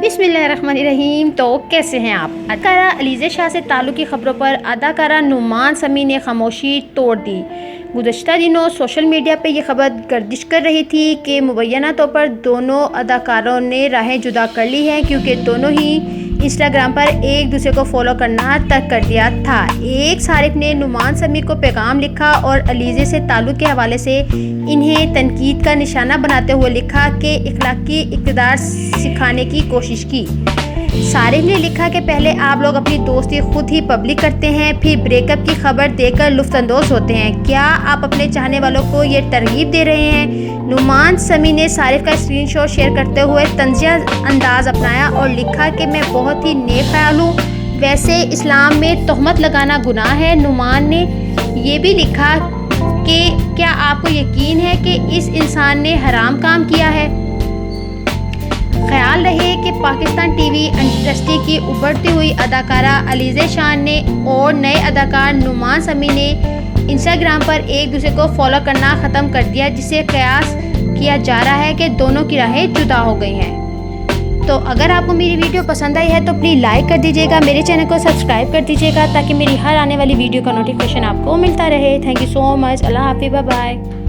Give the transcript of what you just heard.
बिस्मिल्लाहिर्रहमानिर्रहीम। तो कैसे हैं आप? अदाकारा अलीज़ा शाह से ताल्लुक़ की ख़बरों पर अदाकारा नुमान समी ने खामोशी तोड़ दी। गुज़श्ता दिनों सोशल मीडिया पे ये ख़बर गर्दिश कर रही थी कि मुबैना तौर पर दोनों अदाकारों ने राहें जुदा कर ली हैं, क्योंकि दोनों ही इंस्टाग्राम पर एक दूसरे को फॉलो करना तर्क कर दिया था। एक सारिफ ने नुमान समी को पैगाम लिखा और अलीज़ा से ताल्लुक़ के हवाले से इन्हें तनकीद का निशाना बनाते हुए लिखा कि इखलाकी इक़्तिदार सिखाने की कोशिश की। सारिफ ने लिखा कि पहले आप लोग अपनी दोस्ती खुद ही पब्लिक करते हैं, फिर ब्रेकअप की खबर देकर लुत्फ़अंदोज़ होते हैं। क्या आप अपने चाहने वालों को ये तरगीब दे रहे हैं? नुमान समी ने सारिफ का स्क्रीनशॉट शेयर करते हुए तंज़िया अंदाज़ अपनाया और लिखा कि मैं बहुत ही नेक ख्याल हूँ, वैसे इस्लाम में तोहमत लगाना गुनाह है। नुमान ने ये भी लिखा कि क्या आपको यकीन है कि इस इंसान ने हराम काम किया है? ख्याल रहे कि पाकिस्तान टीवी इंडस्ट्री की उभरती हुई अदाकारा अलीज़ा शाह ने और नए अदाकार नुमान समी ने इंस्टाग्राम पर एक दूसरे को फॉलो करना ख़त्म कर दिया, जिसे कयास किया जा रहा है कि दोनों की राहें जुदा हो गई हैं। तो अगर आपको मेरी वीडियो पसंद आई है तो प्लीज़ लाइक कर दीजिएगा, मेरे चैनल को सब्सक्राइब कर दीजिएगा ताकि मेरी हर आने वाली वीडियो का नोटिफिकेशन आपको मिलता रहे। Thank you so much. अल्लाह हाफ़िज़, बाय बाय।